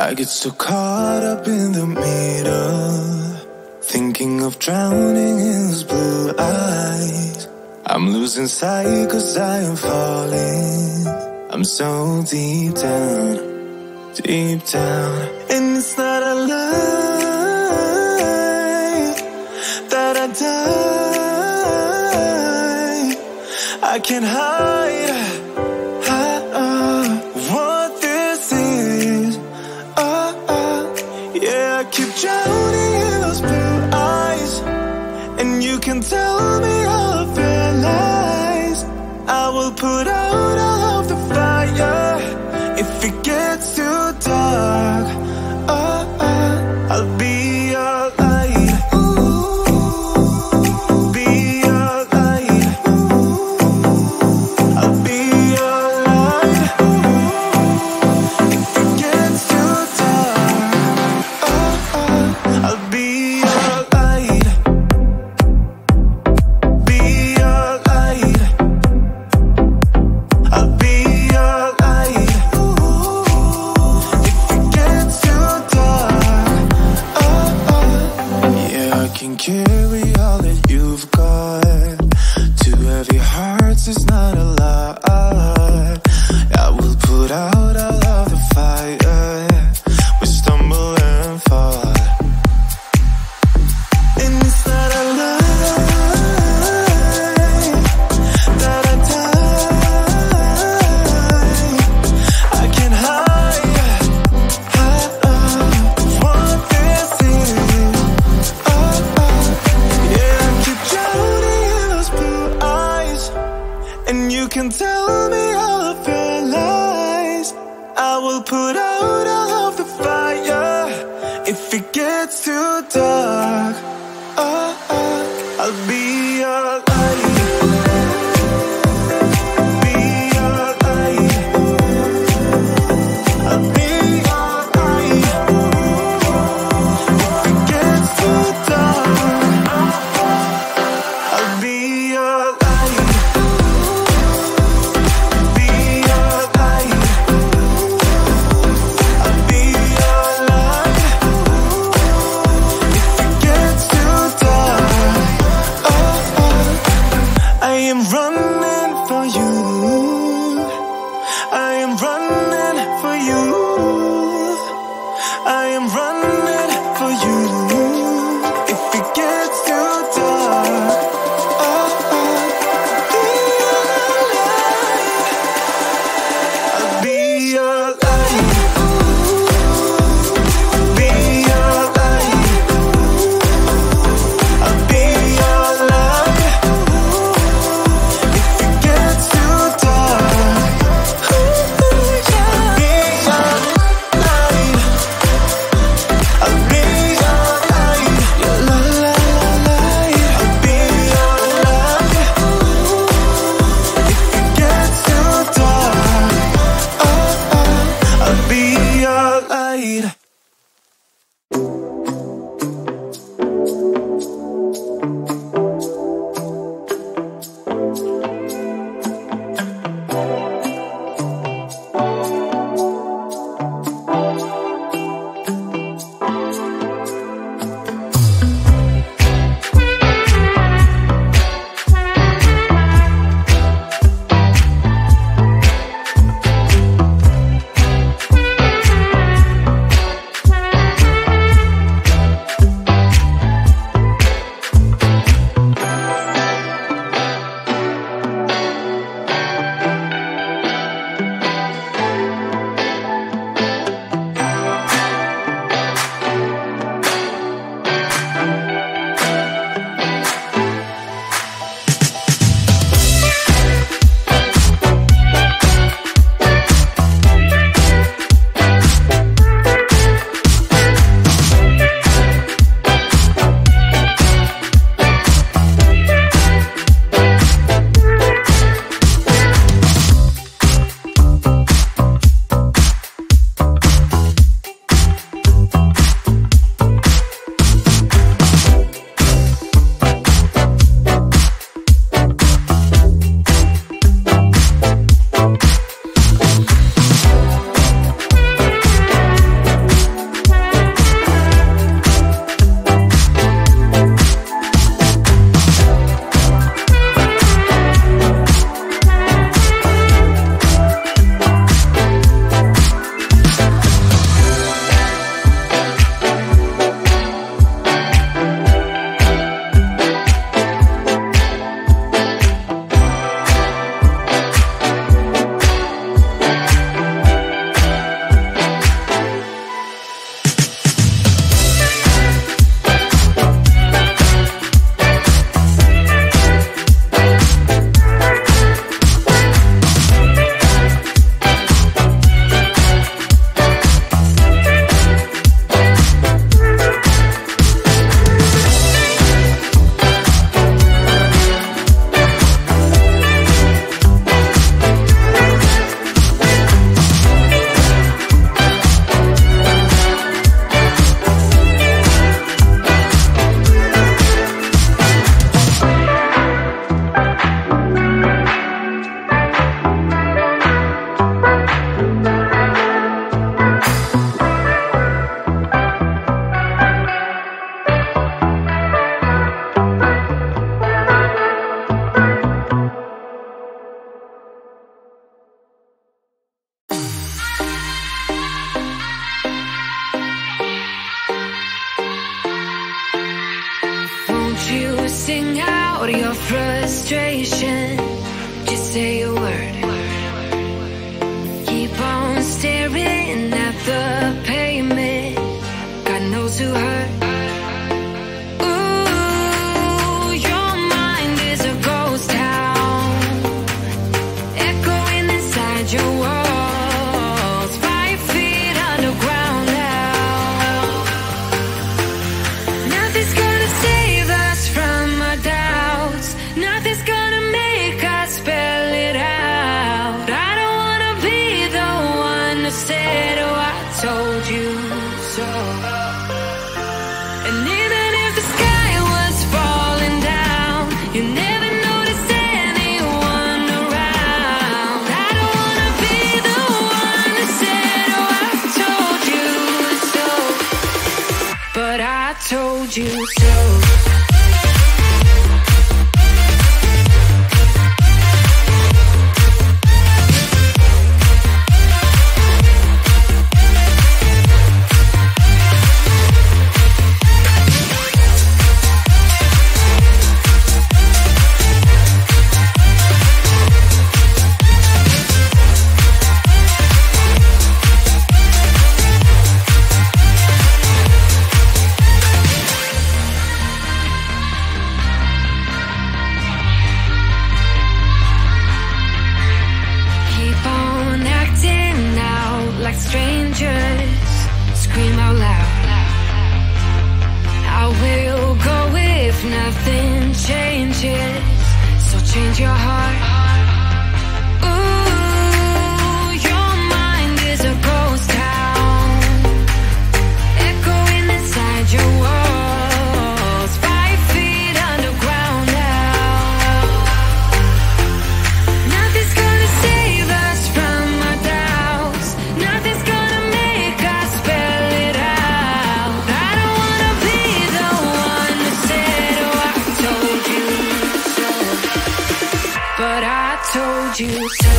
I get so caught up in the middle, thinking of drowning in his blue eyes. I'm losing sight 'cause I am falling. I'm so deep down, deep down. And it's not a lie that I die. I can't hide what this is. Yeah, I keep drowning in those blue eyes, and you can tell me all of your lies. I will put out all of the fire if it gets too dark. I'll be your light. Be your light. I'll be your light. If it gets too dark, I'll be your light. Be your light. I'll be your light. If it gets too dark, yeah, I can carry all that you've got. Two heavy hearts is not a lot. I will put out all of the fire. We stumble and fall, and it's not a lie that I die. I can't hide what this is. Yeah, I keep drowning in those blue eyes, and you can tell you sing out your frustration. Just say a word. Keep on staring at the pavement. God knows who hurt. Ooh, your mind is a ghost town, echoing inside your walls, 5 feet underground now. Nothing's gonna save us from our doubts. Nothing's gonna make us spell it out. I don't wanna be the one who said, oh, I told you so. And even if the sky was falling down, you never notice anyone around. I don't wanna be the one who said, oh, I told you so. But I told you so. Keep on acting out like strangers. Scream out loud. I will go if nothing changes. So change your heart. Ooh, your mind is a ghost town, echoing inside your walls, 5 feet underground now. Nothing's gonna save us from our doubts. Nothing's gonna make us spell it out. I don't wanna be the one who said, oh, I told you so. But I told you so.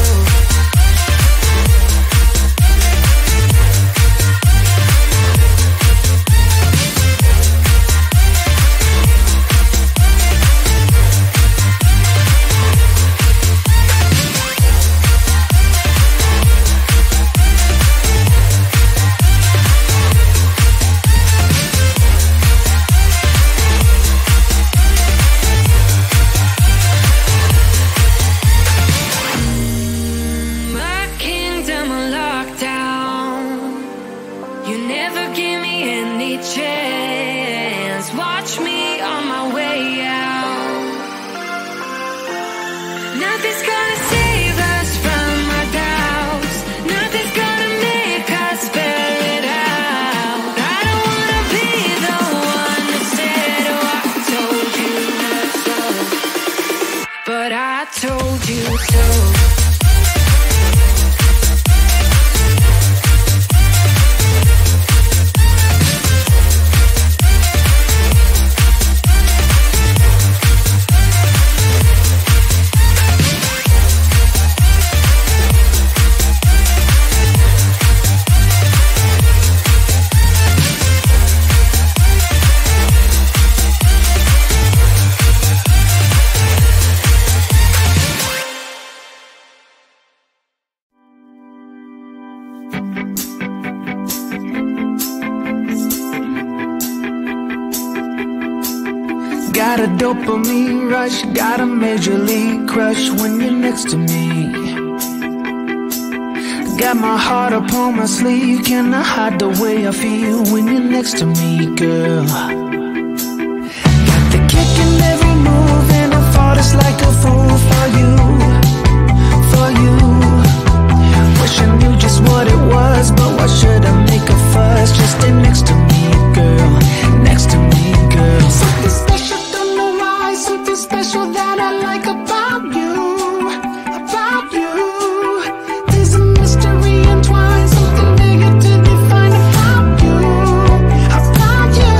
My kingdom on lockdown. You never give me any chance. Watch me on my way out. Nothing's gonna save us from our doubts. Nothing's gonna make us spell it out. I don't wanna be the one that said, oh, I told you so. But I told you so. Got a dopamine rush, got a major league crush when you're next to me. Got my heart upon my sleeve, can I hide the way I feel when you're next to me, girl? Got the kick in every move and I fought it's like a fool for you, for you. Wish I knew just what it was, but why should I make a fuss? Just stay next to me, girl, next to me, girl. Something special, don't know why, something special that I like about you, about you. There's a mystery entwined, something bigger to define about you, about you.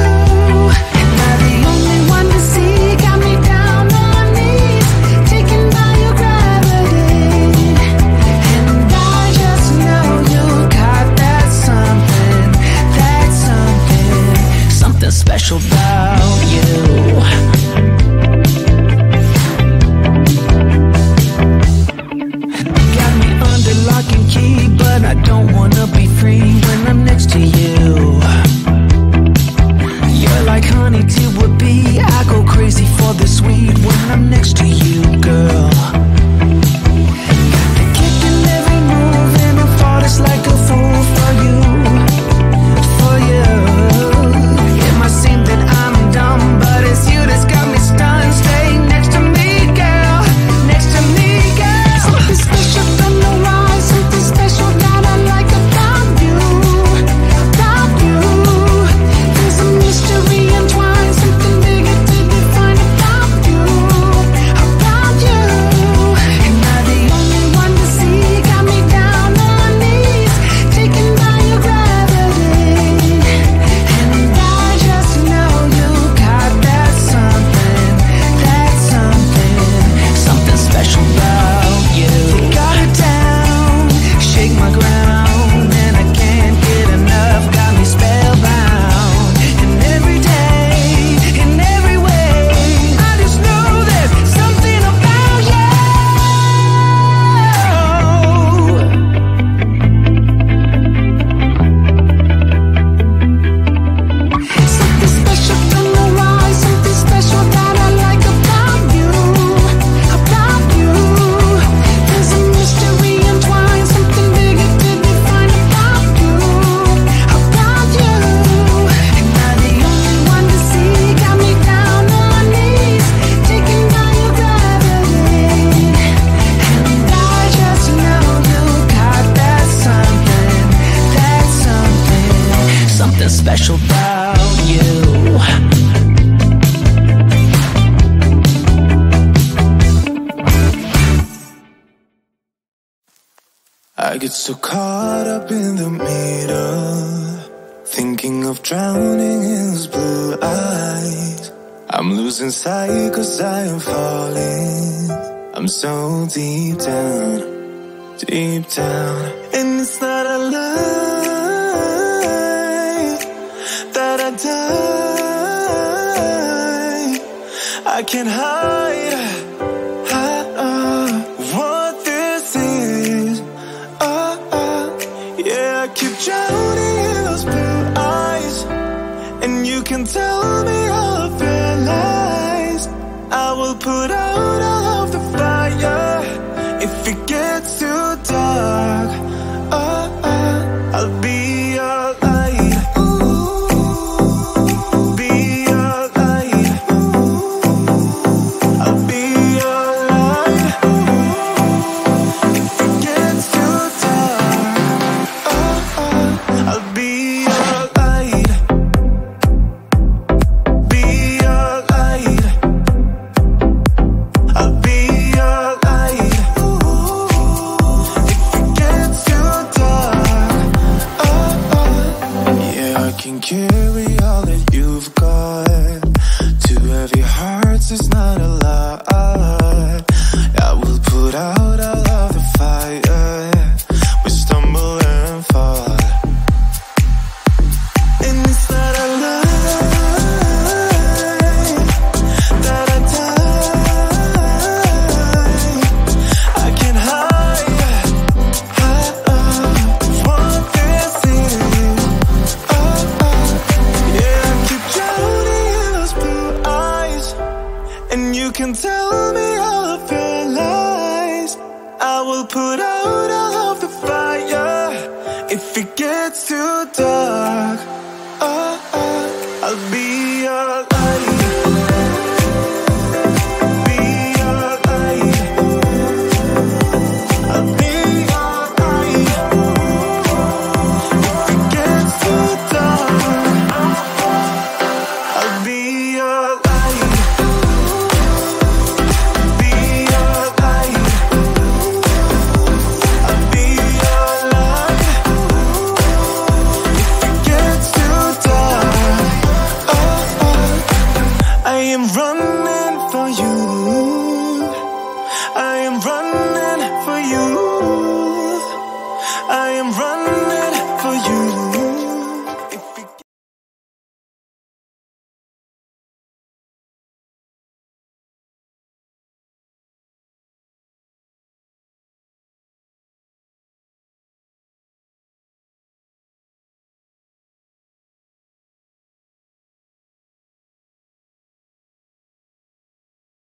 I get so caught up in the middle, thinking of drowning in his blue eyes. I'm losing sight 'cause I am falling. I'm so deep down, deep down. And it's not a lie that I die. I can't hide what this is. Yeah, I keep drowning in those blue eyes, and you can tell me all of your lies. I will put out all of the fire if it gets too dark. I'll be your light. Be your light. I'll be your light. If it gets too dark, I'll be your light. Be your light. I'll be your light. If it gets too dark, yeah, I can carry all that you've got. Two heavy hearts is not a lot. I will put out all of the fire. We stumble and fall, and it's not a lie that I die. I can't hide what this is. Yeah, I keep drowning in those blue eyes, and you can tell me all of your lies. I will put out all of the fire if it gets too dark. I'll be your light. Be your light. I'll be your light. If it gets too dark, I'll be your light. Be your light. I'll be your light. If it gets too dark, I am running for you.